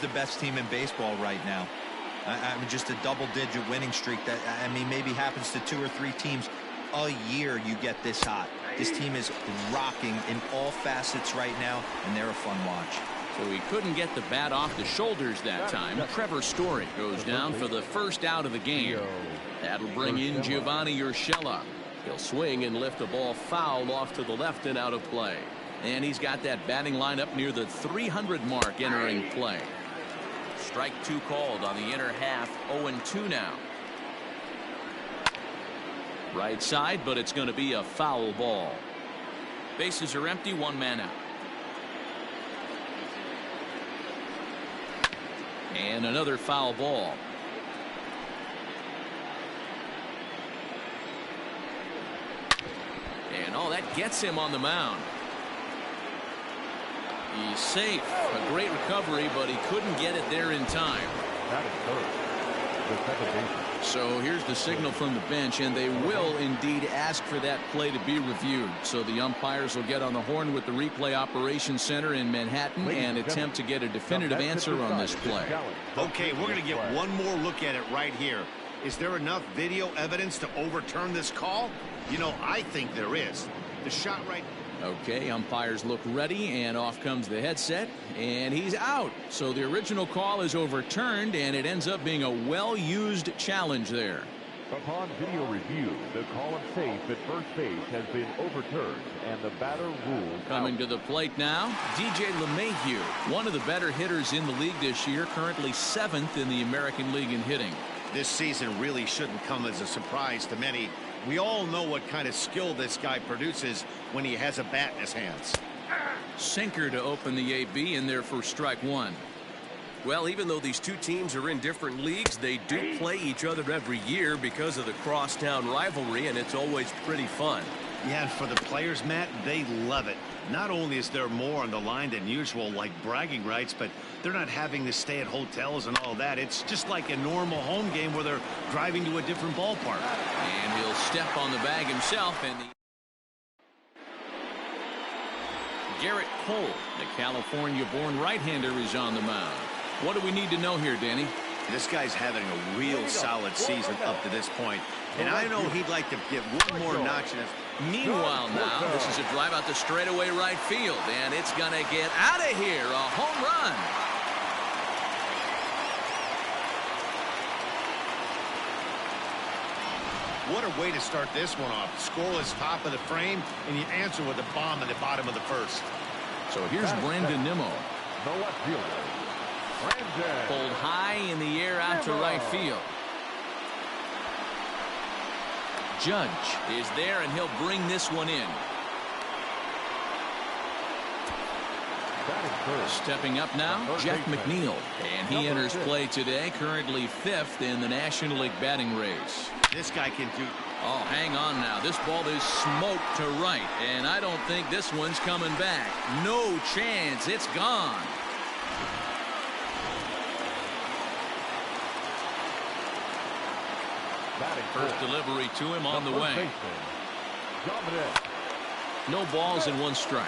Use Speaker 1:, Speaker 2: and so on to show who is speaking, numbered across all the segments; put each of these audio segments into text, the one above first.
Speaker 1: The best team in baseball right now. I mean, just a double-digit winning streak that, I mean, maybe happens to 2 or 3 teams a year. You get this hot. This team is rocking in all facets right now, and they're a fun watch.
Speaker 2: So he couldn't get the bat off the shoulders that time. Trevor Story goes down for the first out of the game. That'll bring in Giovanni Urshela. He'll swing and lift the ball foul off to the left and out of play. And he's got that batting lineup near the 300 mark entering play. Strike 2 called on the inner half. 0-2 now. Right side, but it's going to be a foul ball. Bases are empty, 1 man out. And another foul ball. And oh, that gets him on the mound. He's safe. A great recovery, but he couldn't get it there in time.
Speaker 3: That is third. The second baseman.
Speaker 2: So here's the signal from the bench, and they will indeed ask for that play to be reviewed. So the umpires will get on the horn with the replay operations center in Manhattan and attempt to get a definitive answer on this play.
Speaker 4: Okay, we're going to get one more look at it right here. Is there enough video evidence to overturn this call? You know, I think there is. The shot right.
Speaker 2: Okay, umpires look ready, and off comes the headset, and he's out. So the original call is overturned, and it ends up being a well-used challenge there.
Speaker 3: Upon video review, the call of safe at first base has been overturned, and the batter rules
Speaker 2: Coming to the plate now, DJ LeMahieu, one of the better hitters in the league this year, currently 7th in the American League in hitting.
Speaker 4: This season really shouldn't come as a surprise to many. We all know what kind of skill this guy produces when he has a bat in his hands.
Speaker 2: Sinker to open the AB in there for strike 1.
Speaker 5: Well, even though these two teams are in different leagues, they do play each other every year because of the crosstown rivalry, and it's always pretty fun.
Speaker 4: Yeah, and for the players, Matt, they love it. Not only is there more on the line than usual, like bragging rights, but they're not having to stay at hotels and all that. It's just like a normal home game where they're driving to a different ballpark.
Speaker 2: And he'll step on the bag himself, and Garrett Cole, the California-born right-hander, is on the mound. What do we need to know here, Danny?
Speaker 4: This guy's having a real solid season up to this point, and I know he'd like to get one more notch in his.
Speaker 2: Meanwhile now, this is a drive out to straightaway right field, and it's going to get out of here. A home run.
Speaker 4: What a way to start this one off. Scoreless top of the frame, and you answer with a bomb in the bottom of the first.
Speaker 2: So here's Brandon Nimmo.
Speaker 3: the left fielder. Brandon.
Speaker 2: Pulled high in the air out to right field. Judge is there, and he'll bring this one in. Stepping up now, Jeff McNeil, and he enters play today, currently 5th in the National League batting race.
Speaker 4: This guy can do.
Speaker 2: Oh, hang on now. This ball is smoked to right, and I don't think this one's coming back. No chance. It's gone. First delivery to him on the way. No balls and 1 strike.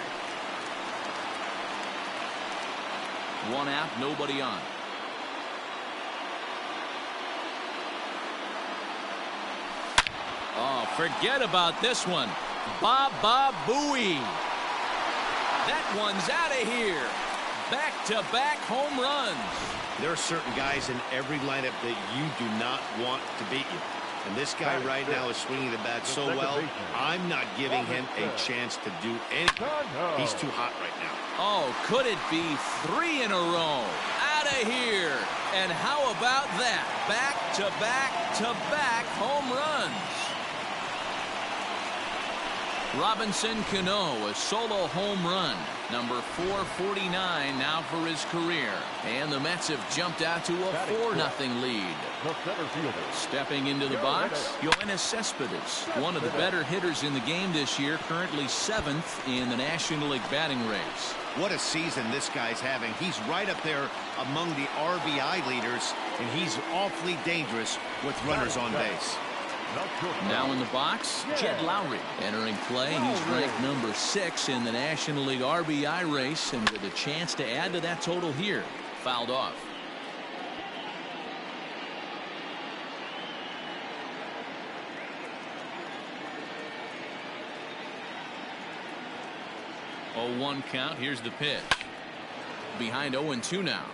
Speaker 2: 1 out, nobody on. Oh, forget about this one. Baba Booey. That one's out of here. Back-to-back home runs.
Speaker 4: There are certain guys in every lineup that you do not want to beat you. And this guy right now is swinging the bat so well, I'm not giving him a chance to do anything. He's too hot right now.
Speaker 2: Oh, could it be 3 in a row? Out of here. And how about that? Back-to-back-to-back home runs. Robinson Cano, a solo home run. Number 449 now for his career. And the Mets have jumped out to a 4-0 lead. Stepping into the box, Yoenis Cespedes, one of the better hitters in the game this year, currently 7th in the National League batting race.
Speaker 4: What a season this guy's having. He's right up there among the RBI leaders, and he's awfully dangerous with runners on base.
Speaker 2: Now in the box, Jed Lowry entering play. He's ranked number 6 in the National League RBI race, and with a chance to add to that total here. fouled off. Oh, 1 count. Here's the pitch. Behind 0-2 now.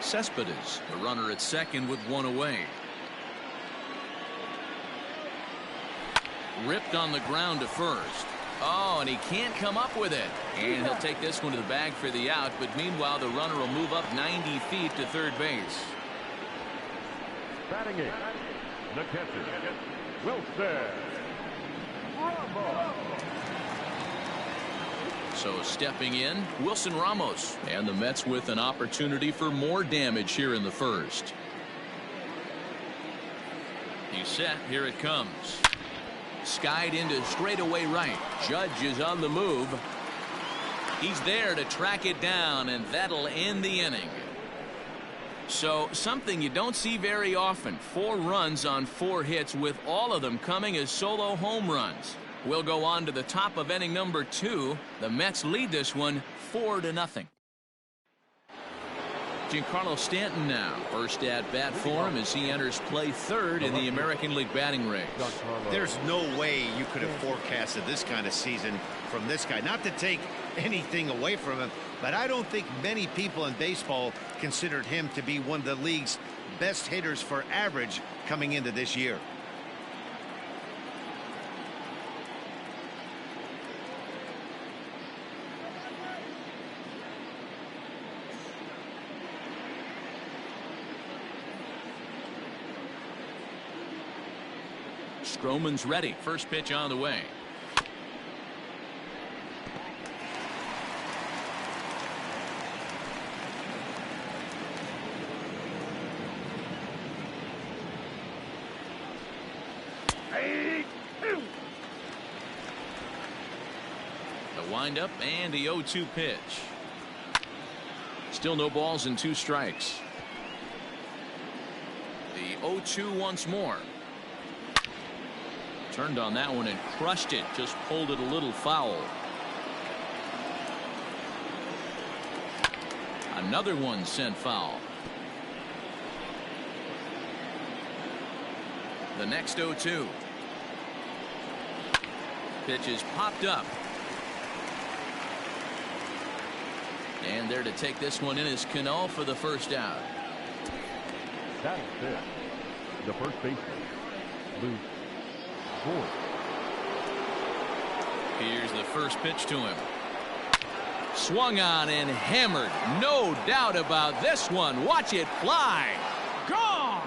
Speaker 2: Cespedes, the runner at second with 1 away. Ripped on the ground to first. Oh, and he can't come up with it. And he'll take this one to the bag for the out. But meanwhile, the runner will move up 90 feet to third base.
Speaker 3: Batting in, the catcher, Wilson Ramos.
Speaker 2: So stepping in, Wilson Ramos. And the Mets with an opportunity for more damage here in the first. He's set. Here it comes. Skied into straightaway right. Judge is on the move. He's there to track it down, and that'll end the inning. So something you don't see very often. 4 runs on 4 hits, with all of them coming as solo home runs. We'll go on to the top of inning number 2. The Mets lead this one 4-0. Giancarlo Stanton now. First at bat for him as he enters play third in the American League batting race.
Speaker 4: There's no way you could have forecasted this kind of season from this guy. Not to take anything away from him, but I don't think many people in baseball considered him to be one of the league's best hitters for average coming into this year.
Speaker 2: Stroman's ready. First pitch on the way. The windup and the 0-2 pitch. Still no balls and 2 strikes. The 0-2 once more. Turned on that one and crushed it. Just pulled it a little foul. Another one sent foul. The next 0-2. Pitch is popped up. And there to take this one in is Cano for the first out.
Speaker 3: That's it. The first baseman, Luke.
Speaker 2: Here's the first pitch to him. Swung on and hammered. No doubt about this one. Watch it fly. Gone.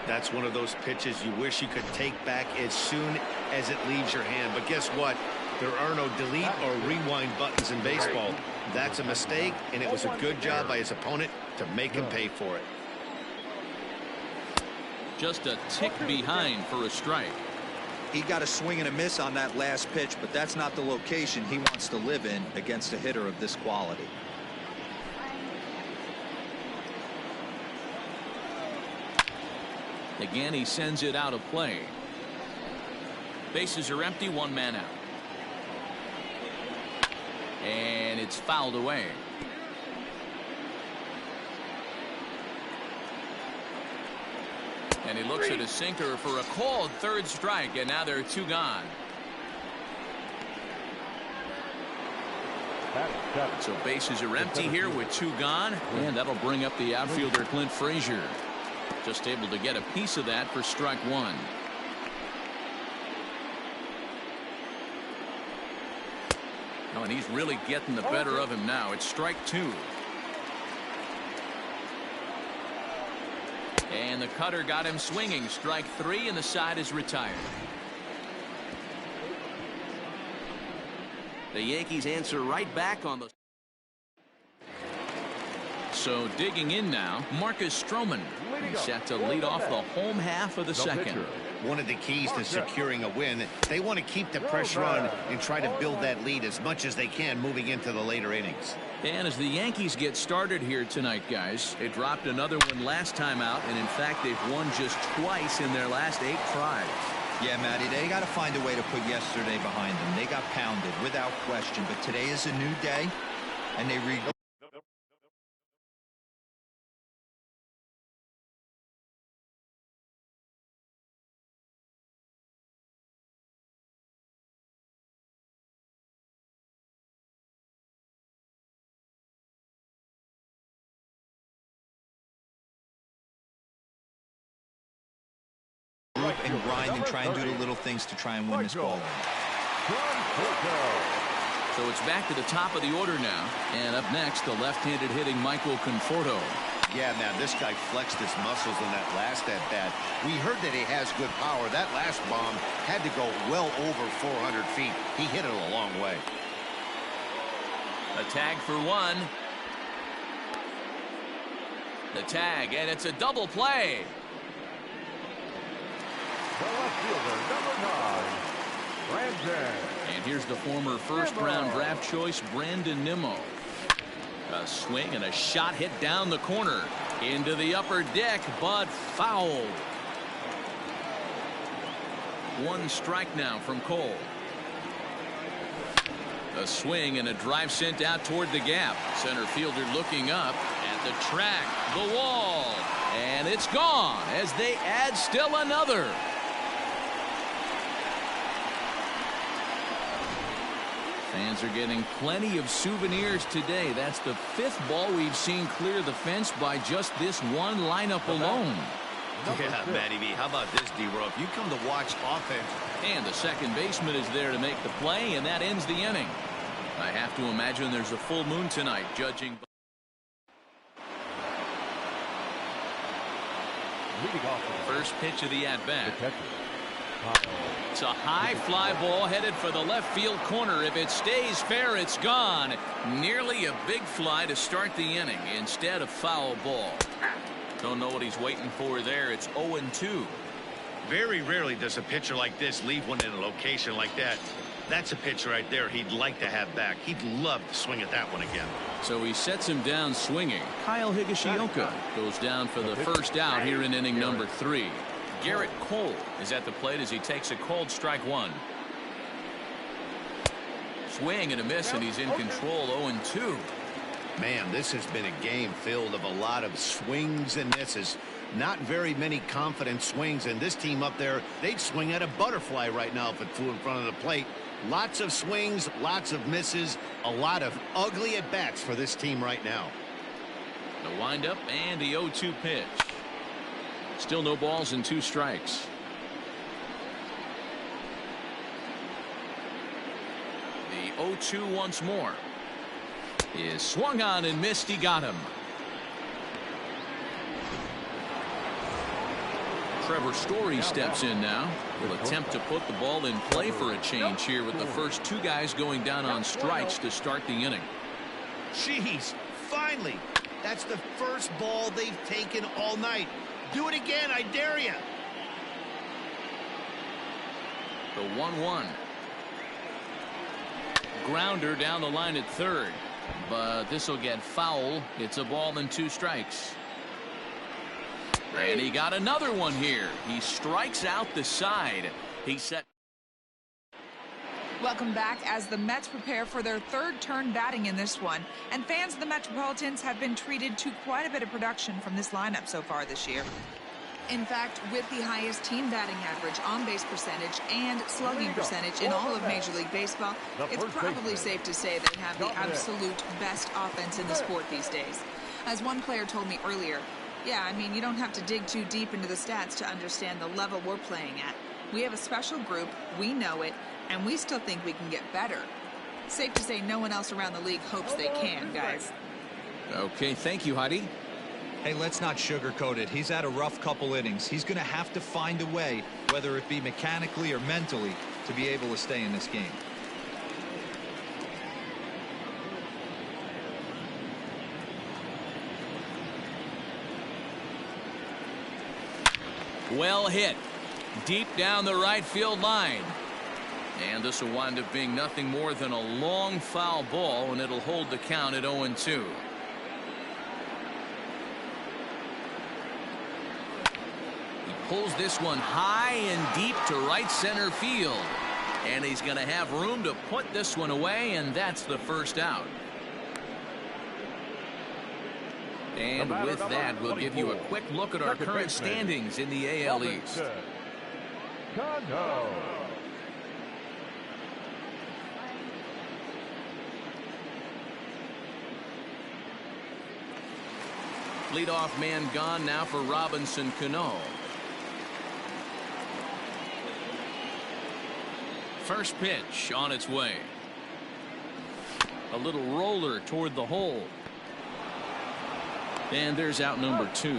Speaker 4: That's one of those pitches you wish you could take back as soon as it leaves your hand. But guess what? There are no delete or rewind buttons in baseball. That's a mistake, and it was a good job by his opponent to make him pay for it.
Speaker 2: Just a tick behind for a strike.
Speaker 1: He got a swing and a miss on that last pitch, but that's not the location he wants to live in against a hitter of this quality.
Speaker 2: Again, he sends it out of play. Bases are empty, 1 man out. And it's fouled away. And he looks at a sinker for a called 3rd strike, and now there are 2 gone. So bases are empty here with 2 gone, and that'll bring up the outfielder Clint Frazier. Just able to get a piece of that for strike 1. Oh, and he's really getting the better of him now. It's strike 2. And the cutter got him swinging. Strike 3, and the side is retired. The Yankees answer right back on the. So digging in now, Marcus Stroman. He's set to lead off the home half of the second.
Speaker 4: One of the keys to securing a win, they want to keep the pressure on and try to build that lead as much as they can moving into the later innings.
Speaker 2: And as the Yankees get started here tonight, guys, they dropped another one last time out, and in fact they've won just twice in their last 8 tries.
Speaker 1: Yeah, Matty, they got to find a way to put yesterday behind them. They got pounded without question, but today is a new day, and they and grind and try and do the little things to try and win this ball game.
Speaker 2: So it's back to the top of the order now. And up next, the left-handed hitting Michael Conforto.
Speaker 4: Yeah, man, this guy flexed his muscles in that last at-bat. We heard that he has good power. That last bomb had to go well over 400 feet. He hit it a long way.
Speaker 2: A tag for one. The tag, and it's a double play.
Speaker 3: The left fielder, number 9, Brandon.
Speaker 2: And here's the former first-round draft choice, Brandon Nimmo. A swing and a shot hit down the corner into the upper deck, but fouled. One strike now from Cole. A swing and a drive sent out toward the gap. Center fielder looking up at the track, the wall, and it's gone as they add still another. Fans are getting plenty of souvenirs today. That's the 5th ball we've seen clear the fence by just this one lineup alone.
Speaker 4: Yeah, Matty V, how about this, D-Row? If you come to watch offense.
Speaker 2: And the second baseman is there to make the play, and that ends the inning. I have to imagine there's a full moon tonight, judging. First pitch of the at-bat. It's a high fly ball headed for the left field corner. If it stays fair, it's gone. Nearly a big fly to start the inning instead of foul ball. Don't know what he's waiting for there. It's 0-2.
Speaker 4: Very rarely does a pitcher like this leave one in a location like that. That's a pitch right there he'd like to have back. He'd love to swing at that one again.
Speaker 2: So he sets him down swinging. Kyle Higashioka goes down for the first out here in inning number 3. Garrett Cole is at the plate as he takes a called strike one. Swing and a miss, and he's in control. 0-2.
Speaker 4: Man, this has been a game filled of a lot of swings and misses. Not very many confident swings, and this team up there, they'd swing at a butterfly right now if it flew in front of the plate. Lots of swings, lots of misses, a lot of ugly at-bats for this team right now.
Speaker 2: The windup and the 0-2 pitch. Still no balls and 2 strikes. The 0-2 once more. Is swung on and missed. He got him. Trevor Story steps in now. Will attempt to put the ball in play for a change here with the first 2 guys going down on strikes to start the inning.
Speaker 4: Jeez, finally. That's the first ball they've taken all night. Do it again, I dare you.
Speaker 2: The 1-1. Grounder down the line at third. But this will get foul. It's a ball and 2 strikes. And he got another one here. He strikes out the side. He set.
Speaker 6: Welcome back as the Mets prepare for their 3rd turn batting in this one. And fans of the Metropolitans have been treated to quite a bit of production from this lineup so far this year. In fact, with the highest team batting average, on-base percentage, and slugging percentage in all of Major League Baseball, it's probably safe to say they have the absolute best offense in the sport these days. As one player told me earlier, yeah, I mean, you don't have to dig too deep into the stats to understand the level we're playing at. We have a special group, we know it, and we still think we can get better. Safe to say no one else around the league hopes they can, guys.
Speaker 2: Okay, thank you, Heidi.
Speaker 1: Hey, let's not sugarcoat it. He's had a rough couple innings. He's going to have to find a way, whether it be mechanically or mentally, to be able to stay in this game.
Speaker 2: Well hit. Deep down the right field line. And this will wind up being nothing more than a long foul ball, and it'll hold the count at 0-2. He pulls this one high and deep to right center field. And he's going to have room to put this one away, and that's the first out. And with that, we'll give you a quick look at our current standings in the AL East. Leadoff man gone now for Robinson Cano. First pitch on its way. A little roller toward the hole. And there's out number 2.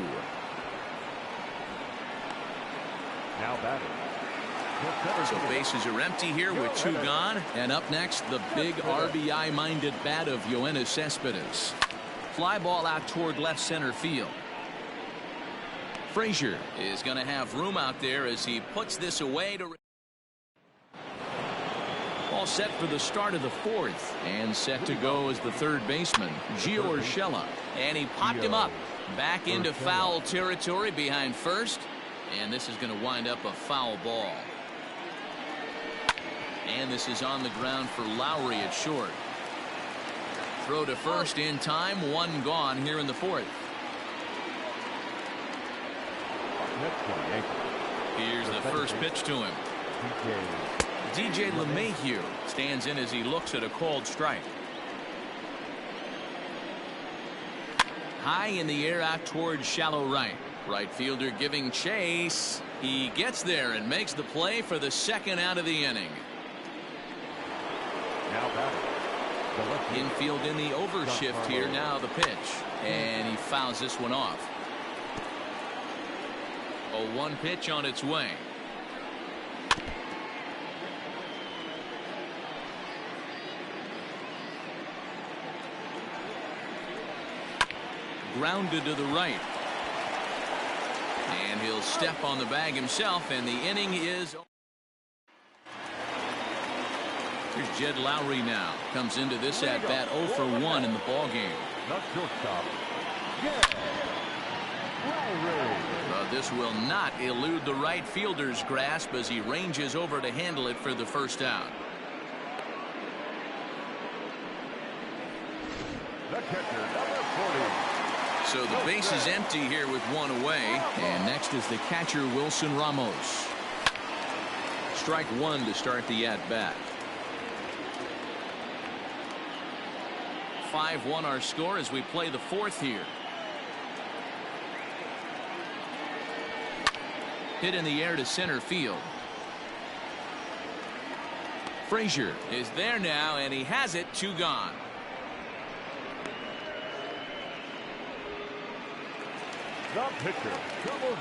Speaker 3: Now batting.
Speaker 2: So bases are empty here with 2 gone. And up next, the big RBI-minded bat of Yoenis Cespedes. Fly ball out toward left center field. Frazier is going to have room out there as he puts this away to. All set for the start of the 4th, and set to go as the third baseman, Gio Urshela. And he popped him up back into foul territory behind first, and this is going to wind up a foul ball. And this is on the ground for Lowry at short. Throw to first in time, 1 gone here in the 4th. Here's the first pitch to him. DJ LeMahieu stands in as he looks at a called strike. High in the air out towards shallow right. Right fielder giving chase. He gets there and makes the play for the second out of the inning.
Speaker 3: Now batting.
Speaker 2: Infield in the overshift here. Now the pitch. And he fouls this one off. A 1 pitch on its way. Grounded to the right. And he'll step on the bag himself, and the inning is. Here's Jed Lowry now. Comes into this at bat 0 for 1 in the ball game.
Speaker 3: Not shortstop. Yeah. Lowry.
Speaker 2: But this will not elude the right fielder's grasp as he ranges over to handle it for the first out.
Speaker 3: The catcher, number 40.
Speaker 2: So the base is empty here with 1 away. And next is the catcher, Wilson Ramos. Strike 1 to start the at-bat. 5-1 our score as we play the 4th here. Hit in the air to center field. Frazier is there now, and he has it. 2 gone.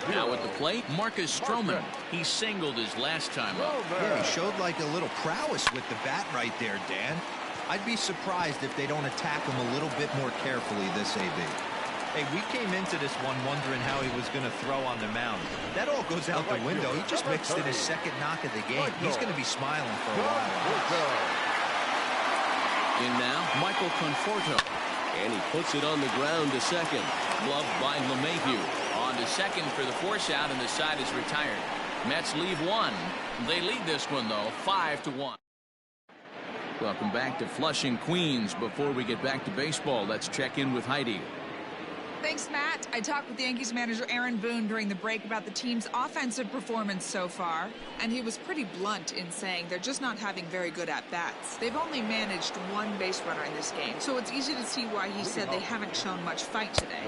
Speaker 2: Now at the plate, Marcus Stroman. He singled his last time up.
Speaker 1: Yeah, he showed like a little prowess with the bat right there, Dan. I'd be surprised if they don't attack him a little bit more carefully this AB. Hey, we came into this one wondering how he was going to throw on the mound. That all goes out the window. He just mixed in his second knock of the game. He's going to be smiling for a while.
Speaker 2: In now, Michael Conforto. And he puts it on the ground to second. Gloved by LeMahieu. On to second for the force out, and the side is retired. Mets leave 1. They lead this one, though, 5-1. Welcome back to Flushing, Queens. Before we get back to baseball, let's check in with Heidi.
Speaker 6: Thanks, Matt. I talked with Yankees manager Aaron Boone during the break about the team's offensive performance so far, and he was pretty blunt in saying they're just not having very good at-bats. They've only managed 1 base runner in this game, so it's easy to see why he said they haven't shown much fight today.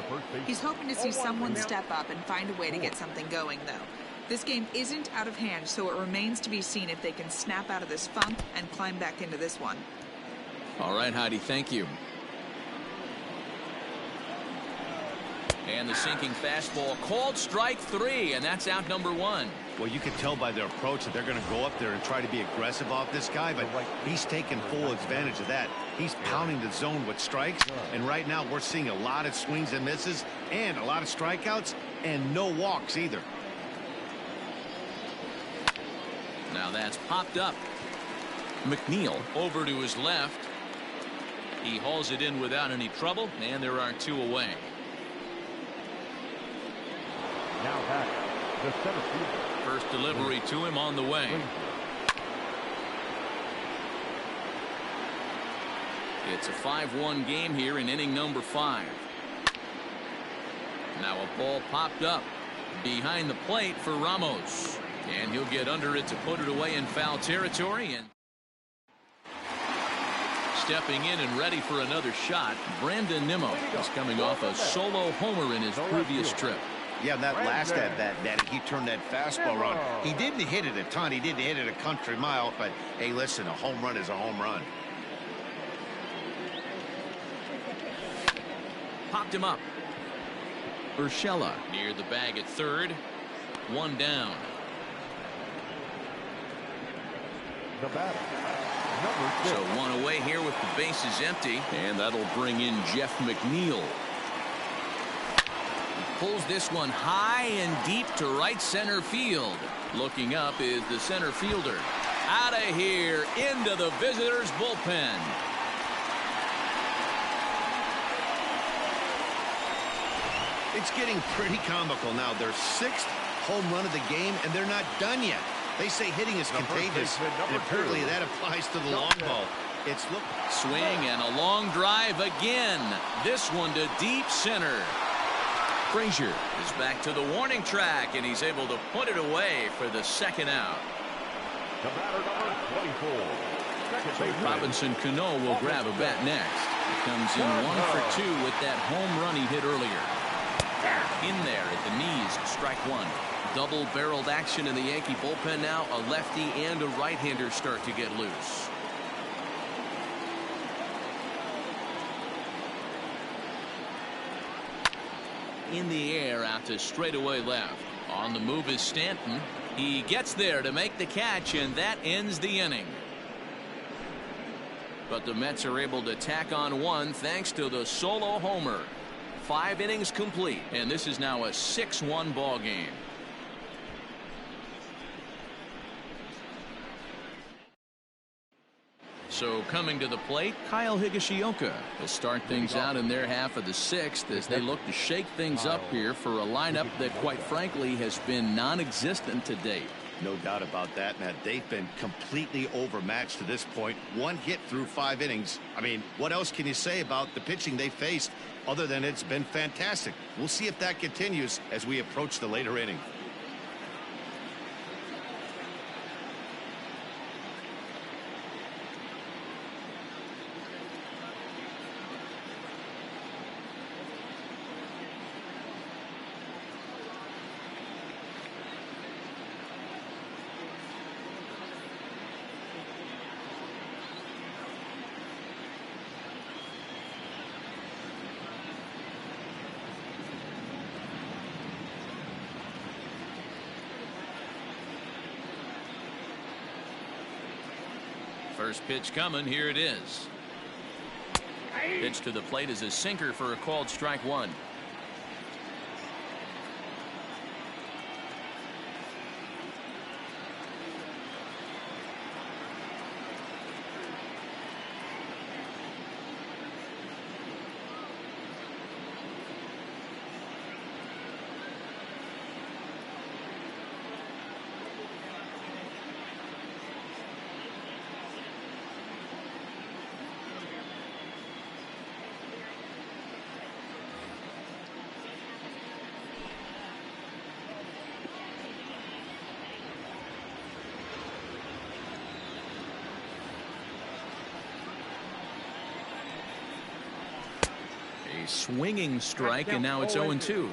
Speaker 6: He's hoping to see someone step up and find a way to get something going, though. This game isn't out of hand, so it remains to be seen if they can snap out of this funk and climb back into this one.
Speaker 2: All right, Heidi, thank you. And the sinking fastball called strike 3, and that's out number 1.
Speaker 4: Well, you can tell by their approach that they're going to go up there and try to be aggressive off this guy, but he's taking full advantage of that. He's pounding the zone with strikes, and right now we're seeing a lot of swings and misses and a lot of strikeouts and no walks either.
Speaker 2: Now that's popped up. McNeil over to his left. He hauls it in without any trouble, and there are 2 away.
Speaker 3: Now back, the center fielder.
Speaker 2: First delivery to him on the way. It's a 5-1 game here in inning number 5. Now a ball popped up behind the plate for Ramos, and he'll get under it to put it away in foul territory. And stepping in and ready for another shot, Brandon Nimmo is coming off a solo homer in his previous trip.
Speaker 4: Yeah, that last at-bat, Daddy, he turned that fastball around. He didn't hit it a ton. He didn't hit it a country mile. But, hey, listen, a home run is a home run.
Speaker 2: Popped him up. Urshela near the bag at third. One down.
Speaker 3: The batter, number 6.
Speaker 2: So one away here with the bases empty. And that'll bring in Jeff McNeil. Pulls this one high and deep to right center field. Looking up is the center fielder. Out of here into the visitors' bullpen.
Speaker 4: It's getting pretty comical now. Their 6th home run of the game, and they're not done yet. They say hitting is contagious, and apparently that applies to the long ball. It's look
Speaker 2: swing and a long drive again. This one to deep center. Frazier is back to the warning track, and he's able to put it away for the second out.
Speaker 3: The batter, number 24.
Speaker 2: So Robinson Cano will grab a bat next. He comes in 1 for 2 with that home run he hit earlier. In there at the knees, strike 1. Double-barreled action in the Yankee bullpen now. A lefty and a right-hander start to get loose. In the air out to straightaway left. On the move is Stanton. He gets there to make the catch, and that ends the inning. But the Mets are able to tack on 1 thanks to the solo homer. 5 innings complete, and this is now a 6-1 ball game. So coming to the plate, Kyle Higashioka will start things out in their half of the 6th as they look to shake things up here for a lineup that, quite frankly, has been non-existent to date.
Speaker 4: no doubt about that, Matt. They've been completely overmatched to this point. 1 hit through 5 innings. I mean, what else can you say about the pitching they faced other than it's been fantastic? We'll see if that continues as we approach the later inning.
Speaker 2: First pitch coming. Here it is. Pitch to the plate is a sinker for a called strike 1. Swinging strike, and now it's 0-2.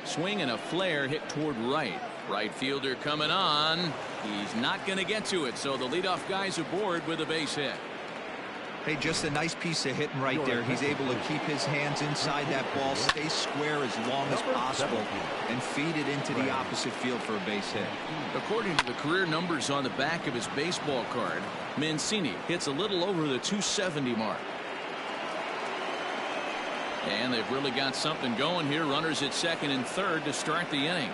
Speaker 2: Swing and a flare hit toward right. Right fielder coming on. He's not going to get to it, so the leadoff guy's aboard with a base hit.
Speaker 1: Hey, just a nice piece of hitting right there. He's able to keep his hands inside that ball, stay square as long as possible, and feed it into the opposite field for a base hit.
Speaker 2: According to the career numbers on the back of his baseball card, Mancini hits a little over the 270 mark. And they've really got something going here. Runners at second and third to start the inning.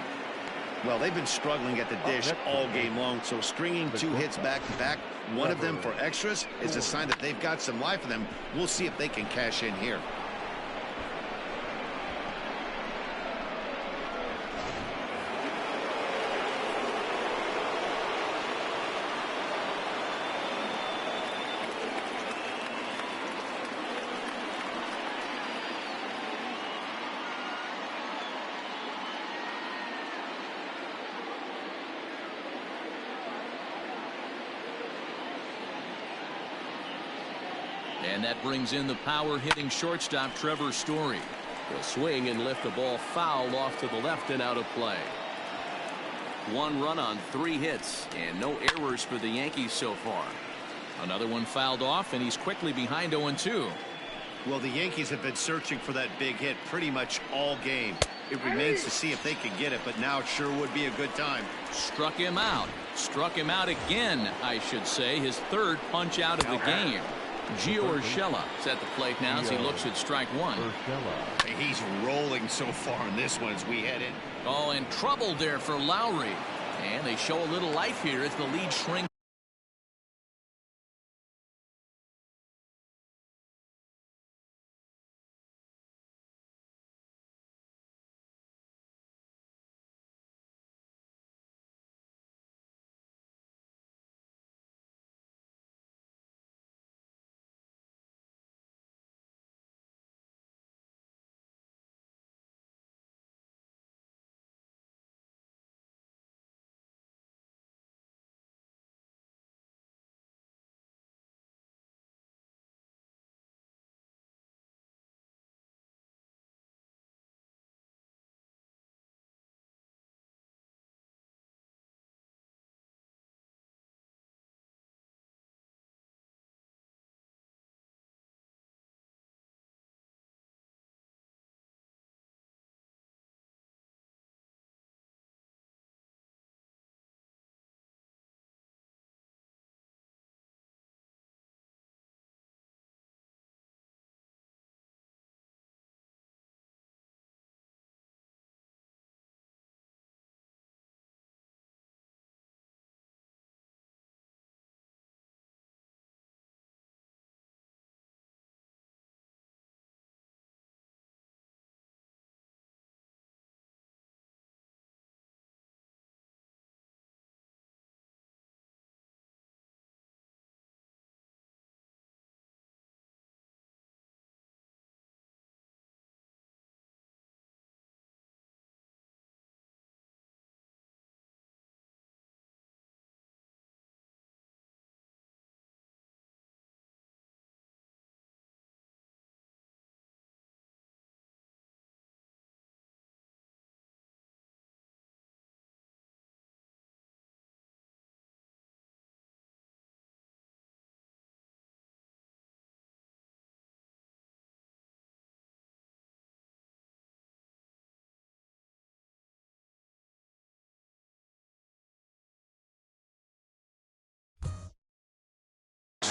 Speaker 4: Well, they've been struggling at the dish all game long, so stringing 2 hits back-to-back, one of them for extras, is a sign that they've got some life in them. We'll see if they can cash in here.
Speaker 2: And that brings in the power-hitting shortstop Trevor Story. He'll swing and lift the ball foul off to the left and out of play. 1 run on 3 hits and no errors for the Yankees so far. Another one fouled off, and he's quickly behind 0-2.
Speaker 4: Well, the Yankees have been searching for that big hit pretty much all game. It remains to see if they can get it, but now it sure would be a good time.
Speaker 2: Struck him out. Struck him out again, I should say. His 3rd punch out of the game. Gio Urshela is at the plate now as he looks at strike 1.
Speaker 4: He's rolling so far in this one as we head in.
Speaker 2: Oh, and trouble there for Lowry. And they show a little life here as the lead shrinks.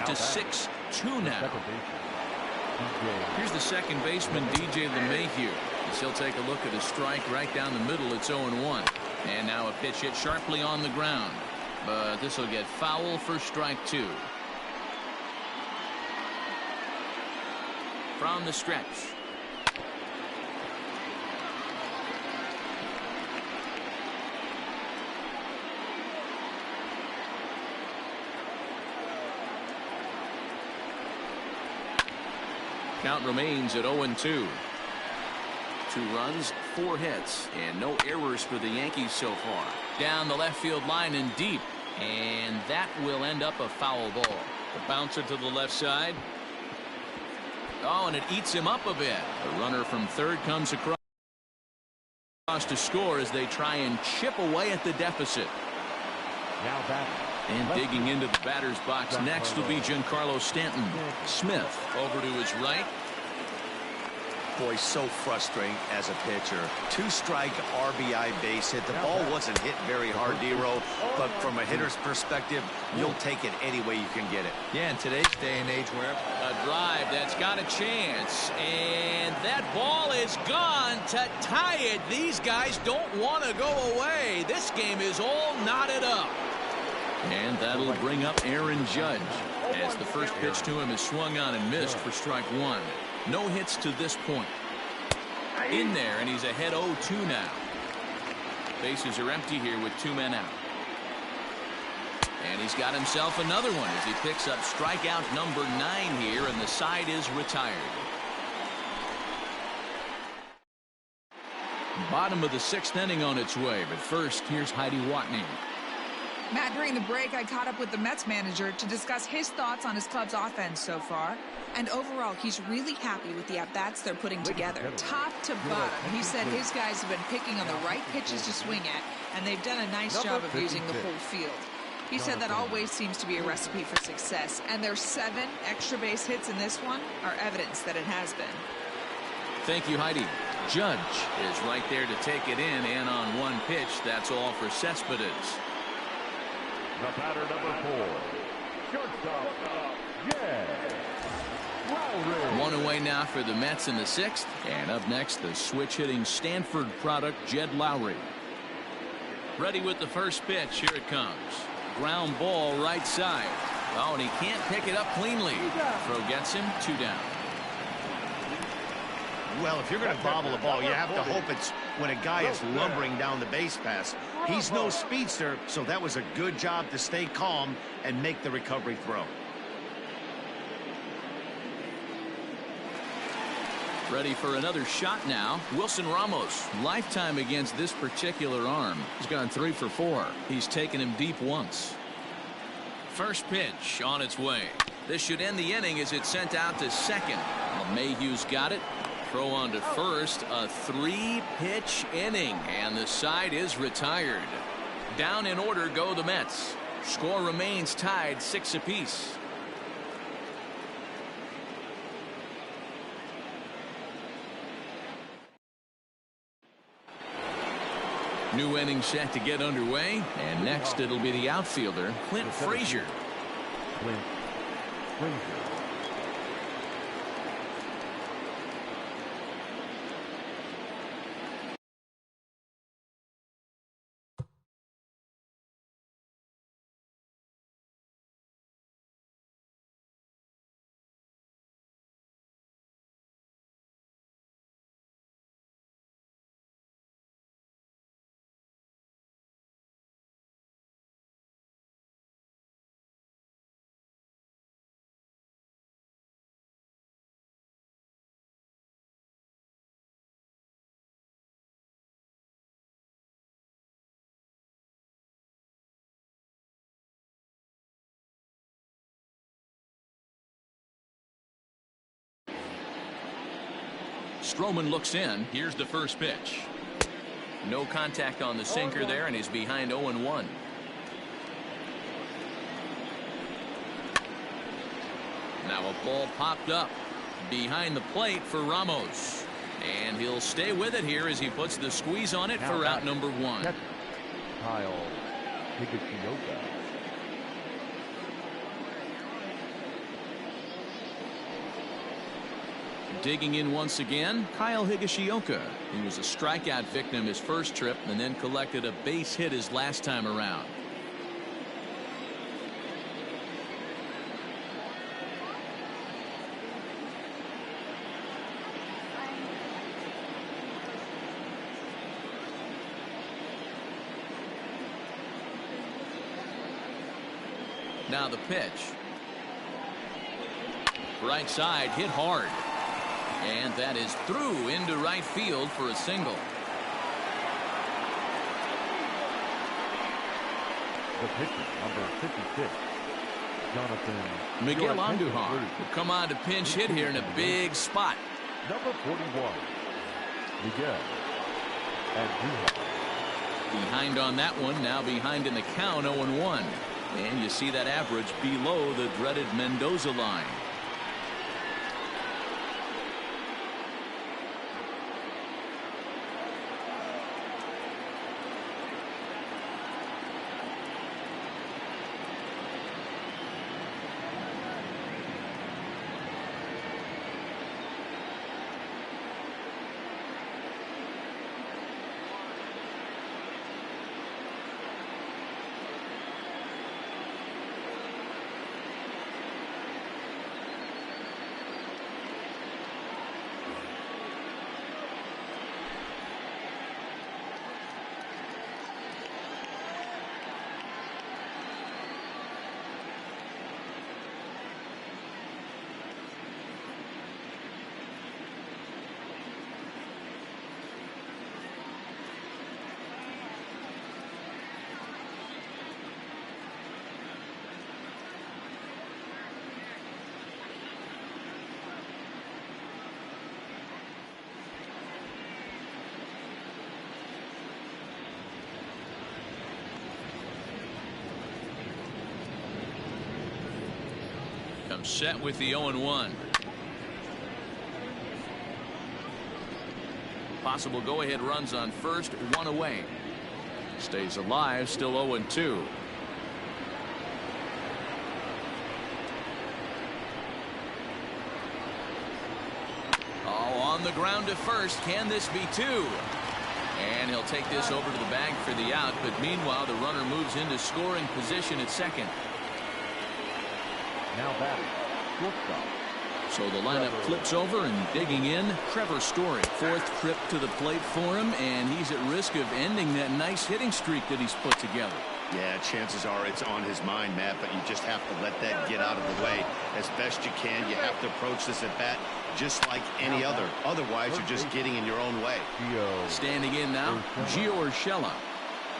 Speaker 2: To 6-2 now. Here's the second baseman, DJ LeMahieu. He'll take a look at a strike right down the middle. It's 0-1. And now a pitch hit sharply on the ground. But this will get foul for strike 2. From the stretch. Count remains at 0-2. 2 runs, 4 hits, and no errors for the Yankees so far. Down the left field line and deep, and that will end up a foul ball. The bouncer to the left side. Oh, and it eats him up a bit. The runner from third comes across to score as they try and chip away at the deficit.
Speaker 3: Now back.
Speaker 2: And digging into the batter's box next will be Giancarlo Stanton. Smith over to his right.
Speaker 4: Boy, so frustrating as a pitcher. 2-strike RBI base hit. The ball wasn't hit very hard, D-Row, but from a hitter's perspective, you'll take it any way you can get it.
Speaker 1: Yeah, in today's day and age where
Speaker 2: a drive that's got a chance, and that ball is gone to tie it. These guys don't want to go away. This game is all knotted up. And that'll bring up Aaron Judge as the first pitch to him is swung on and missed for strike 1. No hits to this point. In there, and he's ahead 0-2 now. Bases are empty here with 2 men out. And he's got himself another one as he picks up strikeout number 9 here, and the side is retired. Bottom of the 6th inning on its way, but first, here's Heidi Watney.
Speaker 6: Matt, during the break, I caught up with the Mets manager to discuss his thoughts on his club's offense so far. And overall, he's really happy with the at-bats they're putting together. Top to bottom, he said his guys have been picking on the right pitches to swing at, and they've done a nice job of using the whole field. He said that always seems to be a recipe for success, and their 7 extra base hits in this one are evidence that it has been.
Speaker 2: Thank you, Heidi. Judge is right there to take it in, and on one pitch, that's all for Cespedes.
Speaker 3: The batter, number 4, shortstop, Jed Lowry.
Speaker 2: One away now for the Mets in the 6th, and up next, the switch-hitting Stanford product, Jed Lowry. Ready with the first pitch. Here it comes. Ground ball right side. Oh, and he can't pick it up cleanly. Throw gets him 2 down.
Speaker 4: Well, if you're going to bobble a ball, you have to hope it's when a guy is lumbering down the base pass. He's no speedster, so that was a good job to stay calm and make the recovery throw.
Speaker 2: Ready for another shot now. Wilson Ramos, lifetime against this particular arm. He's gone 3 for 4. He's taken him deep once. First pitch on its way. This should end the inning as it's sent out to second. Well, Mayhew's got it. Throw on to first. A 3-pitch inning, and the side is retired. Down in order go the Mets. Score remains tied 6 apiece. New inning set to get underway, and next it'll be the outfielder, Clint Frazier.
Speaker 3: Clint Frazier.
Speaker 2: Stroman looks in. Here's the first pitch. No contact on the sinker there, and he's behind 0-1. Now a ball popped up behind the plate for Ramos, and he'll stay with it here as he puts the squeeze on it for out number 1.
Speaker 3: Kyle Higashioka.
Speaker 2: Digging in once again, Kyle Higashioka. He was a strikeout victim his first trip and then collected a base hit his last time around. Now the pitch. Right side hit hard. And that is through into right field for a single.
Speaker 3: The pitcher, number 56, Jonathan
Speaker 2: Miguel Andujar will come on to pinch hit here in a big spot.
Speaker 3: Number 41, Miguel Andujar.
Speaker 2: Behind on that one, now behind in the count, 0-1. And you see that average below the dreaded Mendoza line. Comes set with the 0-1. Possible go-ahead runs on first, one away. Stays alive, still 0-2. Oh, on the ground to first. Can this be two? And he'll take this over to the bag for the out, but meanwhile the runner moves into scoring position at second.
Speaker 3: Now batting, shortstop.
Speaker 2: So the lineup flips over, and digging in, Trevor Story. Fourth trip to the plate for him, and he's at risk of ending that nice hitting streak that he's put together.
Speaker 4: Yeah, chances are it's on his mind, Matt, but you just have to let that get out of the way as best you can. You have to approach this at bat just like any other. Otherwise, you're just getting in your own way.
Speaker 2: Standing in now, Gio Urshela.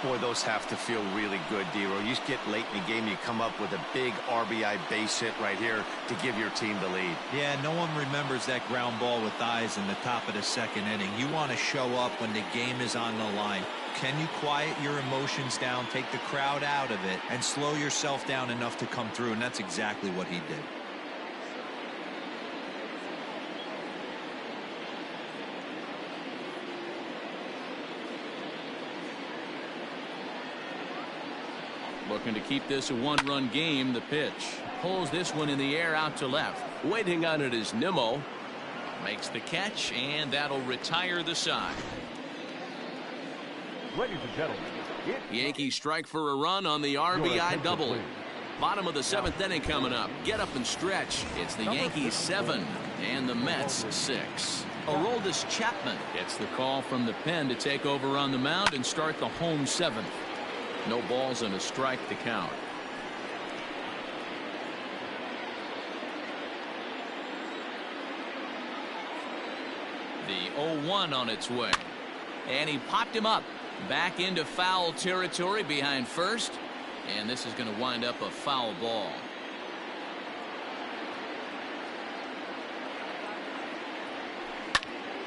Speaker 4: Boy, those have to feel really good, D-Roy. You get late in the game, you come up with a big RBI base hit right here to give your team the lead.
Speaker 1: Yeah, no one remembers that ground ball with eyes in the top of the second inning. You want to show up when the game is on the line. Can you quiet your emotions down, take the crowd out of it, and slow yourself down enough to come through? And that's exactly what he did.
Speaker 2: Looking to keep this a one-run game. The pitch pulls this one in the air out to left.
Speaker 5: Waiting on it is Nimmo.
Speaker 2: Makes the catch, and that'll retire the side.
Speaker 3: Ladies and gentlemen,
Speaker 2: Yankees strike for a run on the RBI double. Bottom of the seventh inning coming up. Get up and stretch. It's the Yankees 7 and the Mets 6. Aroldis Chapman gets the call from the pen to take over on the mound and start the home seventh. No balls and a strike to count. The 0-1 on its way. And he popped him up. Back into foul territory behind first. And this is going to wind up a foul ball.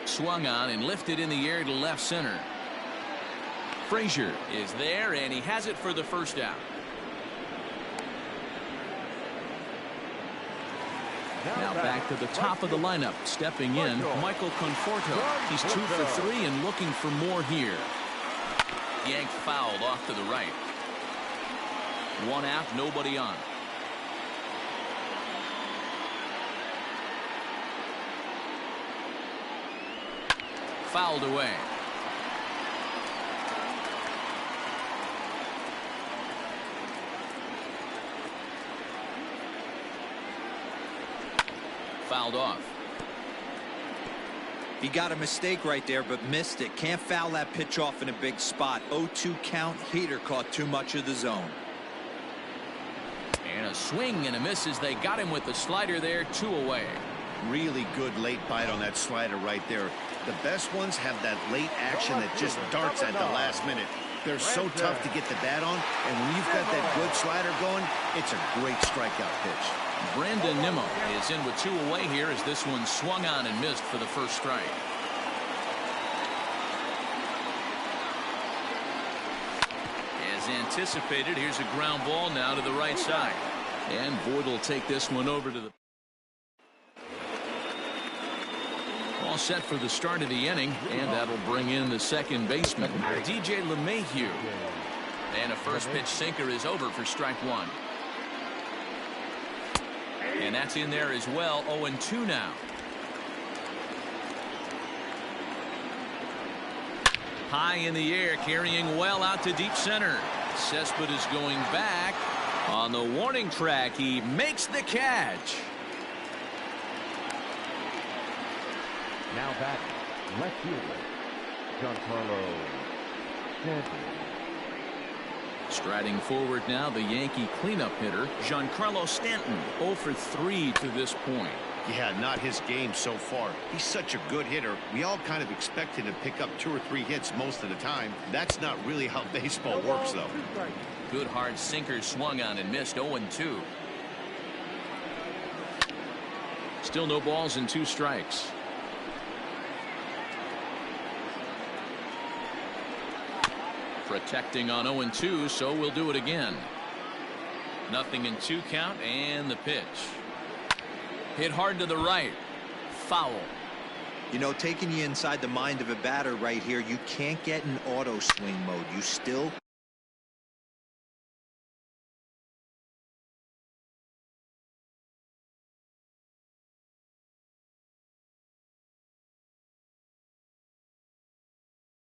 Speaker 2: Swung on and lifted in the air to left center. Frazier is there, and he has it for the first out. Now back to the top of the lineup. Stepping in, Michael Conforto. He's 2 for 3 and looking for more here. Yanked fouled off to the right. One out, nobody on. Fouled away. Fouled off.
Speaker 1: He got a mistake right there, but missed it. Can't foul that pitch off in a big spot. 0-2 count. Heater caught too much of the zone.
Speaker 2: And a swing and a miss as they got him with the slider there. 2 away.
Speaker 4: Really good late bite on that slider right there. The best ones have that late action that just darts at the last minute. They're so tough to get the bat on, and when you've got that good slider going, it's a great strikeout pitch.
Speaker 2: Brandon Nimmo is in with 2 away here as this one swung on and missed for the first strike. As anticipated, here's a ground ball now to the right side. And Voigt will take this one over to the... All set for the start of the inning, and that'll bring in the second baseman, DJ LeMahieu. And a first pitch sinker is over for strike 1. And that's in there as well. 0-2 now. High in the air, carrying well out to deep center. Cespedes going back on the warning track. He makes the catch.
Speaker 3: now batting, left fielder, Giancarlo Stanton.
Speaker 2: Striding forward now, the Yankee cleanup hitter, Giancarlo Stanton, 0 for 3 to this point.
Speaker 4: Yeah, not his game so far. He's such a good hitter. We all kind of expect him to pick up 2 or 3 hits most of the time. That's not really how baseball works, though.
Speaker 2: Good hard sinker swung on and missed. 0-2. Still no balls and 2 strikes. Protecting on 0-2, so we'll do it again. 0-2 count, and the pitch. Hit hard to the right. Foul.
Speaker 1: You know, taking you inside the mind of a batter right here, you can't get in auto swing mode. You still